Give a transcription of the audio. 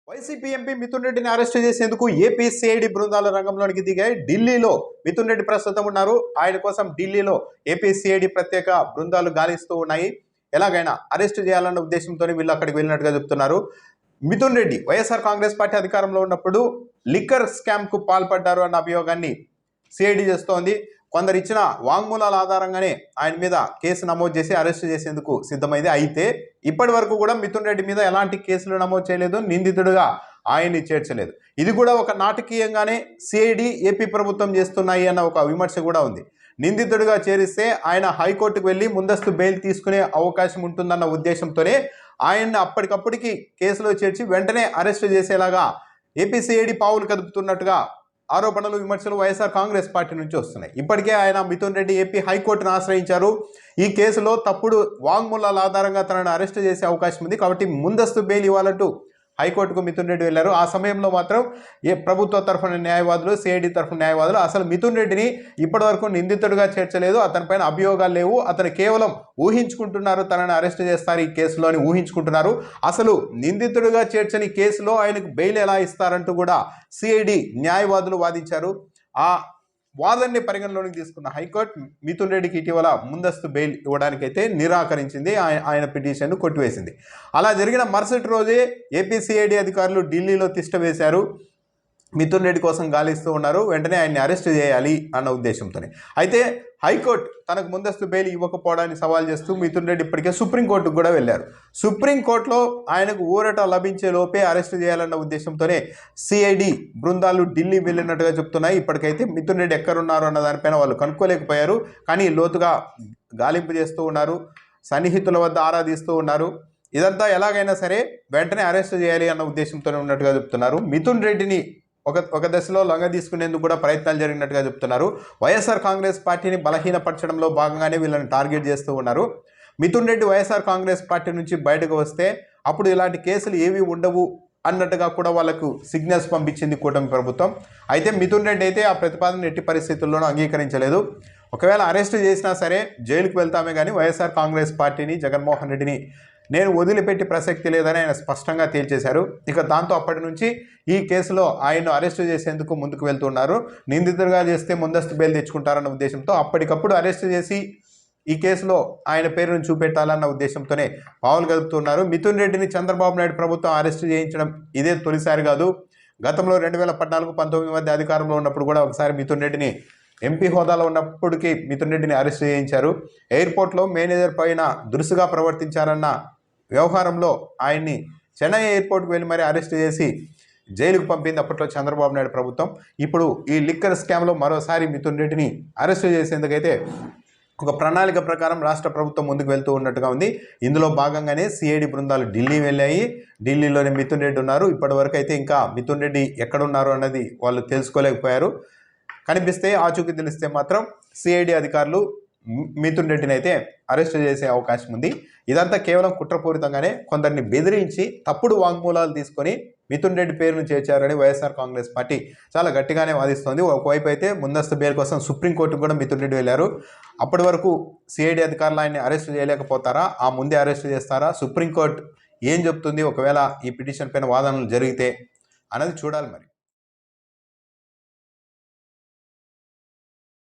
YCP MP Mithun రెడ్డిని arrest చేసేందుకు AP CID బృందాల రంగంలోనికి దిగాయి. ఢిల్లీలో మిథున్ రెడ్డి ప్రస్తుతం ఉన్నారు. ఆయన కోసం ఢిల్లీలో ఏపీ సిఐడి ప్రత్యేక బృందాలు గాలిస్తూ ఉన్నాయి. ఎలాగైనా అరెస్ట్ చేయాలన్న ఉద్దేశంతో వీళ్ళు అక్కడికి వెళ్ళినట్టుగా చెప్తున్నారు. మిథున్ రెడ్డి వైఎస్ఆర్ కాంగ్రెస్ పార్టీ అధికారంలో ఉన్నప్పుడు లిక్కర్ స్కామ్ కు పాల్పడ్డారు అన్న అభియోగాన్ని సిఐడి చేస్తోంది. కొందరు ఇచ్చిన వాంగ్మూలాల ఆధారంగానే ఆయన మీద కేసు నమోదు చేసి అరెస్ట్ చేసేందుకు సిద్ధమైంది. అయితే ఇప్పటి వరకు కూడా మిథున్ రెడ్డి మీద ఎలాంటి కేసులు నమోదు చేయలేదు, నిందితుడిగా ఆయన్ని చేర్చలేదు. ఇది కూడా ఒక నాటకీయంగానే సిఐడి ఏపీ ప్రభుత్వం చేస్తున్నాయి అన్న ఒక విమర్శ కూడా ఉంది. నిందితుడిగా చేరిస్తే ఆయన హైకోర్టుకు వెళ్ళి ముందస్తు బెయిల్ తీసుకునే అవకాశం ఉంటుందన్న ఉద్దేశంతోనే ఆయన్ని అప్పటికప్పటికి కేసులో చేర్చి వెంటనే అరెస్ట్ చేసేలాగా ఏపీ సిఐడి పావులు కదుపుతున్నట్టుగా ఆరోపణలు, విమర్శలు వైఎస్ఆర్ కాంగ్రెస్ పార్టీ నుంచి వస్తున్నాయి. ఇప్పటికే ఆయన మిథున్ రెడ్డి ఏపీ హైకోర్టును ఆశ్రయించారు. ఈ కేసులో తప్పుడు వాంగ్మూలాల ఆధారంగా తనను అరెస్ట్ చేసే అవకాశం ఉంది కాబట్టి ముందస్తు బెయిల్ ఇవ్వాలంటూ హైకోర్టుకు మిథున్ రెడ్డి వెళ్లారు. ఆ సమయంలో మాత్రం ప్రభుత్వ తరఫున న్యాయవాదులు, సిఐడి తరఫున న్యాయవాదులు అసలు మిథున్ రెడ్డిని ఇప్పటివరకు నిందితుడిగా చేర్చలేదు, అతనిపైన అభియోగాలు లేవు, అతను కేవలం ఊహించుకుంటున్నారు, తనని అరెస్ట్ చేస్తారు ఈ కేసులో అని ఊహించుకుంటున్నారు. అసలు నిందితుడిగా చేర్చని కేసులో ఆయనకు బెయిల్ ఎలా ఇస్తారంటూ కూడా సిఐడి న్యాయవాదులు వాదించారు. ఆ వాదనని పరిగణలోకి తీసుకున్న హైకోర్టు మిథున్ రెడ్డికి ఇటీవల ముందస్తు బెయిల్ ఇవ్వడానికైతే నిరాకరించింది. ఆయన పిటిషన్ను కొట్టివేసింది. అలా జరిగిన మరుసటి రోజే ఏపీ సిఐడి అధికారులు ఢిల్లీలో తిష్ట వేశారు. మిథున్ రెడ్డి కోసం గాలిస్తూ ఉన్నారు. వెంటనే ఆయన్ని అరెస్ట్ చేయాలి అన్న ఉద్దేశంతోనే. అయితే హైకోర్టు తనకు ముందస్తు బెయిల్ ఇవ్వకపోవడాన్ని సవాల్ చేస్తూ మిథున్ రెడ్డి ఇప్పటికే సుప్రీంకోర్టుకు కూడా వెళ్ళారు. సుప్రీంకోర్టులో ఆయనకు ఊరట లభించే లోపే అరెస్ట్ చేయాలన్న ఉద్దేశంతోనే సిఐడి బృందాలు ఢిల్లీ వెళ్ళినట్టుగా చెప్తున్నాయి. ఇప్పటికైతే మిథున్ రెడ్డి ఎక్కడున్నారు అన్న దానిపైన వాళ్ళు కనుక్కోలేకపోయారు. కానీ లోతుగా గాలింపు చేస్తూ ఉన్నారు, సన్నిహితుల వద్ద ఆరాధిస్తూ ఉన్నారు. ఇదంతా ఎలాగైనా సరే వెంటనే అరెస్ట్ చేయాలి అన్న ఉద్దేశంతోనే ఉన్నట్టుగా చెప్తున్నారు. మిథున్ రెడ్డిని ఒక దశలో లొంగ తీసుకునేందుకు కూడా ప్రయత్నాలు జరిగినట్టుగా చెప్తున్నారు. వైఎస్ఆర్ కాంగ్రెస్ పార్టీని బలహీనపరచడంలో భాగంగానే వీళ్ళని టార్గెట్ చేస్తూ ఉన్నారు. మిథున్ రెడ్డి వైఎస్ఆర్ కాంగ్రెస్ పార్టీ నుంచి బయటకు వస్తే అప్పుడు ఇలాంటి కేసులు ఏవి ఉండవు అన్నట్టుగా కూడా వాళ్ళకు సిగ్నల్స్ పంపించింది కూటమి ప్రభుత్వం. అయితే మిథున్ రెడ్డి అయితే ఆ ప్రతిపాదన ఎట్టి పరిస్థితుల్లోనూ అంగీకరించలేదు. ఒకవేళ అరెస్ట్ చేసినా సరే జైలుకు వెళ్తామే కానీ వైఎస్ఆర్ కాంగ్రెస్ పార్టీని, జగన్మోహన్ రెడ్డిని నేను వదిలిపెట్టి ప్రసక్తి లేదని ఆయన స్పష్టంగా తేల్చేశారు. ఇక దాంతో అప్పటి నుంచి ఈ కేసులో ఆయన్ను అరెస్టు చేసేందుకు ముందుకు వెళ్తున్నారు. నిందితుడిగా చేస్తే ముందస్తు బెయిల్ తెచ్చుకుంటారన్న ఉద్దేశంతో అప్పటికప్పుడు అరెస్ట్ చేసి ఈ కేసులో ఆయన పేరును చూపెట్టాలన్న ఉద్దేశంతోనే పావులు కదుపుతున్నారు. మిథున్ రెడ్డిని చంద్రబాబు నాయుడు ప్రభుత్వం అరెస్టు చేయించడం ఇదే తొలిసారి కాదు. గతంలో 2014-19 మధ్య అధికారంలో ఉన్నప్పుడు కూడా ఒకసారి మిథున్ రెడ్డిని ఎంపీ హోదాలో ఉన్నప్పటికీ మిథున్ రెడ్డిని అరెస్ట్ చేయించారు. ఎయిర్పోర్ట్లో మేనేజర్ పైన దురుసుగా ప్రవర్తించారన్న వ్యవహారంలో ఆయన్ని చెన్నై ఎయిర్పోర్ట్కి వెళ్ళి మరీ అరెస్ట్ చేసి జైలుకు పంపింది అప్పట్లో చంద్రబాబు నాయుడు ప్రభుత్వం. ఇప్పుడు ఈ లిక్కర్ స్కామ్లో మరోసారి మిథున్ రెడ్డిని అరెస్ట్ చేసేందుకైతే ఒక ప్రణాళిక ప్రకారం రాష్ట్ర ప్రభుత్వం ముందుకు వెళ్తూ ఉన్నట్టుగా ఉంది. ఇందులో భాగంగానే సిఐడి బృందాలు ఢిల్లీ వెళ్ళాయి. ఢిల్లీలోనే మిథున్ రెడ్డి ఉన్నారు. ఇప్పటివరకు అయితే ఇంకా మిథున్ రెడ్డి ఎక్కడున్నారు అన్నది వాళ్ళు తెలుసుకోలేకపోయారు. కనిపిస్తే ఆచూకీ తెలిస్తే మాత్రం సిఐడి అధికారులు మిథున్ రెడ్డిని అయితే అరెస్ట్ చేసే అవకాశం ఉంది. ఇదంతా కేవలం కుట్రపూరితంగానే కొందరిని బెదిరించి తప్పుడు వాంగ్మూలాలు తీసుకొని మిథున్ రెడ్డి పేరును చేర్చారని వైఎస్ఆర్ కాంగ్రెస్ పార్టీ చాలా గట్టిగానే వాదిస్తోంది. ఒకవైపు అయితే ముందస్తు బెయిల్ కోసం సుప్రీంకోర్టుకు కూడా మిథున్ రెడ్డి వెళ్ళారు. అప్పటి వరకు సిఐడి అధికారులు ఆయన్ని అరెస్ట్ చేయలేకపోతారా, ఆ ముందే అరెస్ట్ చేస్తారా, సుప్రీంకోర్టు ఏం చెప్తుంది ఒకవేళ ఈ పిటిషన్ పైన వాదనలు జరిగితే అన్నది చూడాలి మరి.